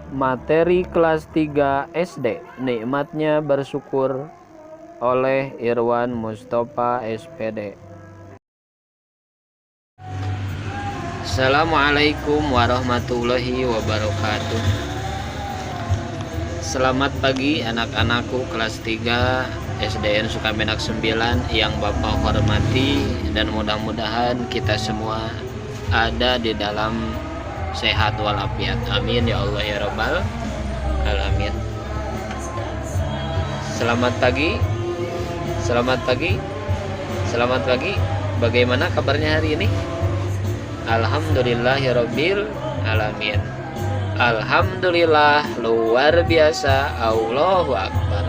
Materi kelas 3 SD, nikmatnya bersyukur, oleh Irwan Mustafa SPD. Assalamualaikum warahmatullahi wabarakatuh. Selamat pagi anak-anakku kelas 3 SDN Sukamenak 9 yang Bapak hormati, dan mudah-mudahan kita semua ada di dalam sehat walafiat. Amin ya Allah ya Rabbal alamin. Selamat pagi. Selamat pagi. Selamat pagi. Bagaimana kabarnya hari ini? Alhamdulillahirabbil alamin. Alhamdulillah, luar biasa, Allahu Akbar.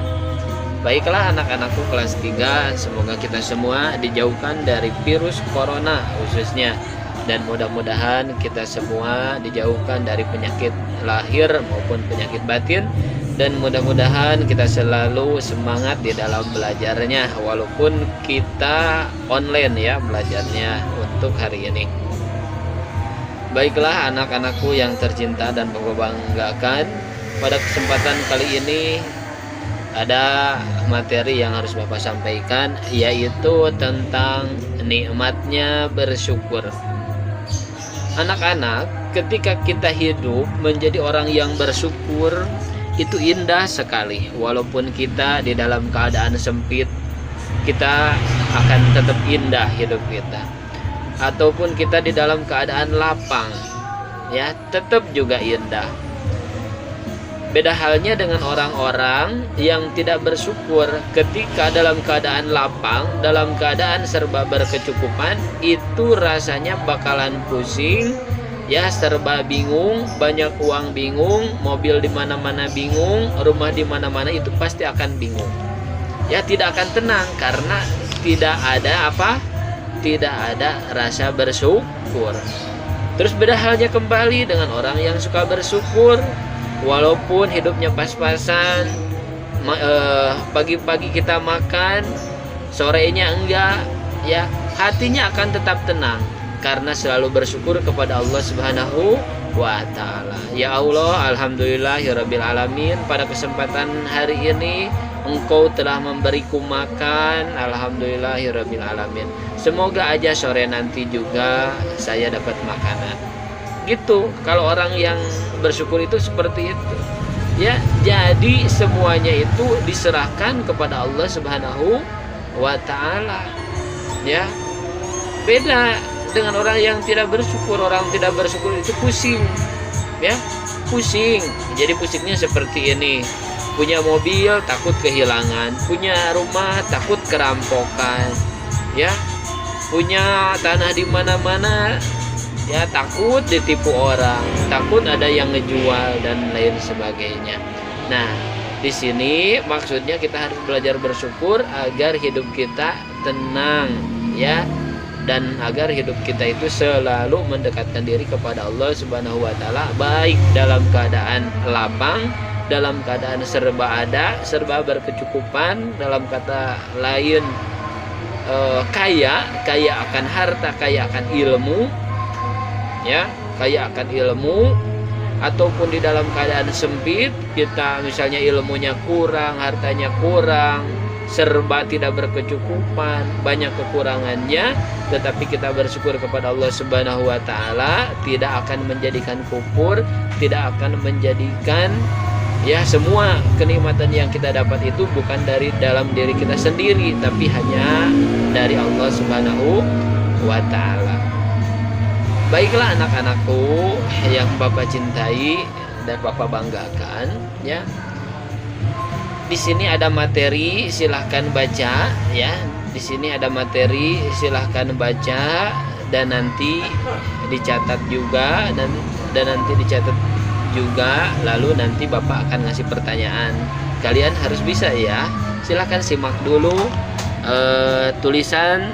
Baiklah anak-anakku kelas 3, semoga kita semua dijauhkan dari virus corona khususnya, dan mudah-mudahan kita semua dijauhkan dari penyakit lahir maupun penyakit batin, dan mudah-mudahan kita selalu semangat di dalam belajarnya walaupun kita online ya belajarnya untuk hari ini. Baiklah anak-anakku yang tercinta dan membanggakan, pada kesempatan kali ini ada materi yang harus Bapak sampaikan, yaitu tentang nikmatnya bersyukur. Anak-anak, ketika kita hidup menjadi orang yang bersyukur, itu indah sekali. Walaupun kita di dalam keadaan sempit, kita akan tetap indah hidup kita. Ataupun kita di dalam keadaan lapang, ya tetap juga indah. Beda halnya dengan orang-orang yang tidak bersyukur. Ketika dalam keadaan lapang, dalam keadaan serba berkecukupan, itu rasanya bakalan pusing, ya serba bingung, banyak uang bingung, mobil di mana-mana bingung, rumah di mana-mana itu pasti akan bingung. Ya tidak akan tenang karena tidak ada apa? Tidak ada rasa bersyukur. Terus beda halnya kembali dengan orang yang suka bersyukur. Walaupun hidupnya pas-pasan, pagi-pagi kita makan, sorenya enggak, ya hatinya akan tetap tenang karena selalu bersyukur kepada Allah Subhanahu wa Ta'ala. Ya Allah, alhamdulillahirabbil alamin, pada kesempatan hari ini Engkau telah memberiku makan, alhamdulillahirabbil alamin. Semoga aja sore nanti juga saya dapat makanan. Gitu, kalau orang yang bersyukur itu seperti itu. Ya, jadi semuanya itu diserahkan kepada Allah Subhanahu wa Ta'ala. Ya. Beda dengan orang yang tidak bersyukur. Orang tidak bersyukur itu pusing. Ya, pusing. Jadi pusingnya seperti ini. Punya mobil takut kehilangan, punya rumah takut kerampokan, ya, punya tanah di mana-mana, ya takut ditipu orang, takut ada yang ngejual dan lain sebagainya. Nah, di sini maksudnya kita harus belajar bersyukur agar hidup kita tenang, ya, dan agar hidup kita itu selalu mendekatkan diri kepada Allah Subhanahu wa Ta'ala, baik dalam keadaan lapang, dalam keadaan serba ada, serba berkecukupan, dalam kata lain kaya akan harta, kaya akan ilmu, ya, kaya akan ilmu. Ataupun di dalam keadaan sempit, kita misalnya ilmunya kurang, hartanya kurang, serba tidak berkecukupan, banyak kekurangannya, tetapi kita bersyukur kepada Allah Subhanahu wa Ta'ala, tidak akan menjadikan kufur, tidak akan menjadikan, ya, semua kenikmatan yang kita dapat itu bukan dari dalam diri kita sendiri, tapi hanya dari Allah Subhanahu wa Ta'ala. Baiklah anak-anakku yang Bapak cintai dan Bapak banggakan, ya. Di sini ada materi, silahkan baca, ya. Di sini ada materi, silahkan baca, dan nanti dicatat juga, dan nanti dicatat juga, lalu nanti Bapak akan ngasih pertanyaan. Kalian harus bisa ya. Silahkan simak dulu tulisan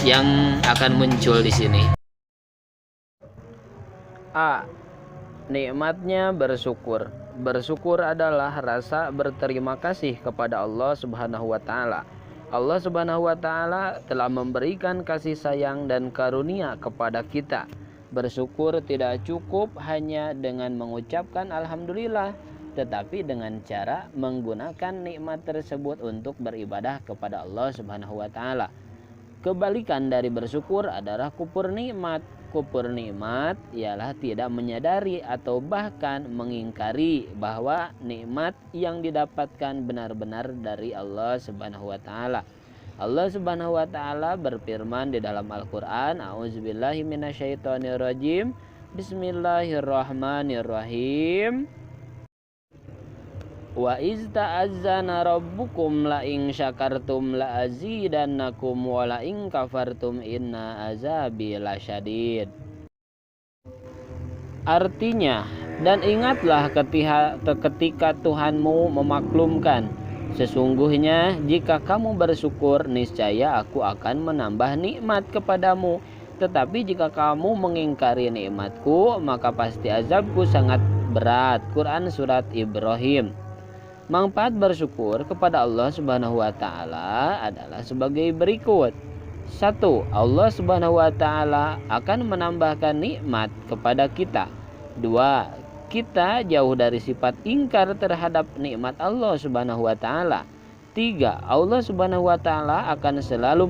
yang akan muncul di sini. A. Nikmatnya bersyukur. Bersyukur adalah rasa berterima kasih kepada Allah Subhanahu wa Ta'ala. Allah Subhanahu wa Ta'ala telah memberikan kasih sayang dan karunia kepada kita, Bersyukur tidak cukup hanya dengan mengucapkan alhamdulillah, tetapi dengan cara menggunakan nikmat tersebut untuk beribadah kepada Allah Subhanahu wa taala. Kebalikan dari bersyukur adalah kufur nikmat. Kufur nikmat ialah tidak menyadari atau bahkan mengingkari bahwa nikmat yang didapatkan benar-benar dari Allah Subhanahu wa taala. Allah Subhanahu wa taala berfirman di dalam Al-Qur'an, A'udzubillahi minasyaitonirrajim. Bismillahirrahmanirrahim. Wa iz ta'azzana rabbukum la in syakartum la azidannakum wa la in kafartum inna azabi lasyadid. Artinya, dan ingatlah ketika Tuhanmu memaklumkan, sesungguhnya jika kamu bersyukur niscaya aku akan menambah nikmat kepadamu, tetapi jika kamu mengingkari nikmatku maka pasti azabku sangat berat. Quran Surat Ibrahim. Manfaat bersyukur kepada Allah Subhanahu wa taala adalah sebagai berikut. 1. Allah Subhanahu wa taala akan menambahkan nikmat kepada kita. 2. Kita jauh dari sifat ingkar terhadap nikmat Allah Subhanahu wa taala. 3. Allah Subhanahu wa taala akan selalu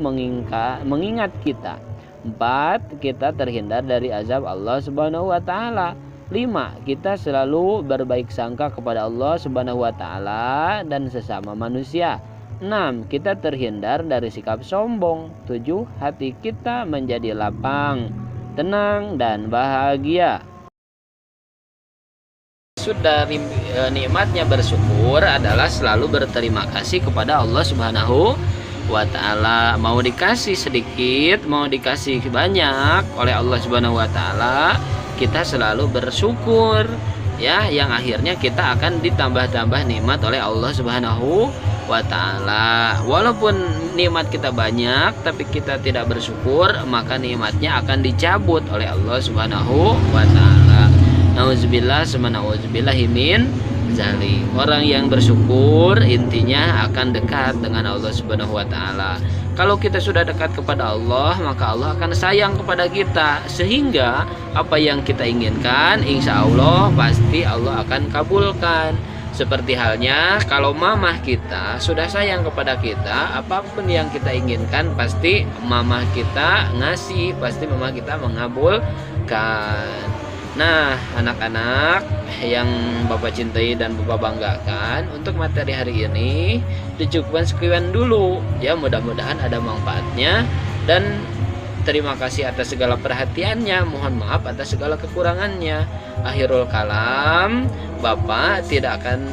mengingat kita. 4. Kita terhindar dari azab Allah Subhanahu wa taala. 5. Kita selalu berbaik sangka kepada Allah Subhanahu wa taala dan sesama manusia. 6. Kita terhindar dari sikap sombong. 7. Hati kita menjadi lapang, tenang dan bahagia. Maksud dari nikmatnya bersyukur adalah selalu berterima kasih kepada Allah Subhanahu wa taala. Mau dikasih sedikit, mau dikasih banyak oleh Allah Subhanahu wa taala, kita selalu bersyukur, ya, yang akhirnya kita akan ditambah-tambah nikmat oleh Allah Subhanahu wa taala. Walaupun nikmat kita banyak tapi kita tidak bersyukur, maka nikmatnya akan dicabut oleh Allah Subhanahu wa taala. Nauzubillah min zalik. Orang yang bersyukur intinya akan dekat dengan Allah Subhanahu wa taala. Kalau kita sudah dekat kepada Allah, maka Allah akan sayang kepada kita, sehingga apa yang kita inginkan insya Allah pasti Allah akan kabulkan. Seperti halnya kalau mamah kita sudah sayang kepada kita, apapun yang kita inginkan pasti mamah kita ngasih, pasti mamah kita mengabulkan. Nah, anak-anak yang Bapak cintai dan Bapak banggakan, untuk materi hari ini dicukupkan sekian dulu. Ya, mudah-mudahan ada manfaatnya dan terima kasih atas segala perhatiannya. Mohon maaf atas segala kekurangannya. Akhirul kalam, Bapak tidak akan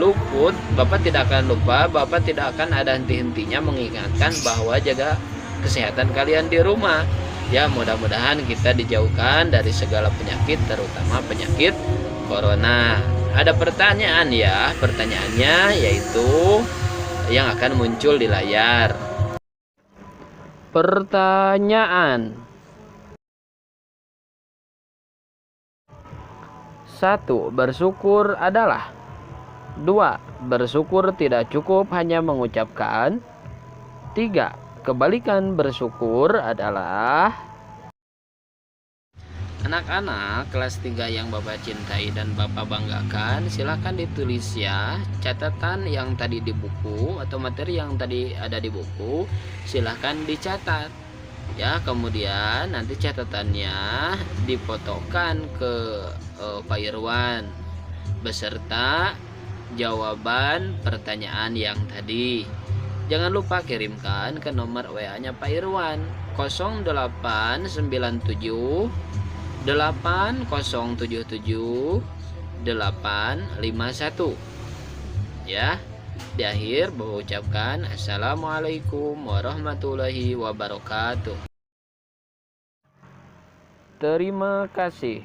luput, Bapak tidak akan lupa, Bapak tidak akan ada henti-hentinya mengingatkan bahwa jaga kesehatan kalian di rumah. Ya, mudah-mudahan kita dijauhkan dari segala penyakit, terutama penyakit corona. Ada pertanyaan ya, pertanyaannya yaitu yang akan muncul di layar. Pertanyaan 1. Bersyukur adalah. 2. Bersyukur tidak cukup hanya mengucapkan. 3. Kebalikan bersyukur adalah. Anak-anak kelas 3 yang Bapak cintai dan Bapak banggakan, silahkan ditulis ya catatan yang tadi di buku atau materi yang tadi ada di buku, silahkan dicatat ya. Kemudian nanti catatannya difotokan ke Pak Irwan beserta jawaban pertanyaan yang tadi. Jangan lupa kirimkan ke nomor WA-nya Pak Irwan 0897 8077 851 ya. Di akhir Bapak ucapkan Assalamualaikum warahmatullahi wabarakatuh. Terima kasih.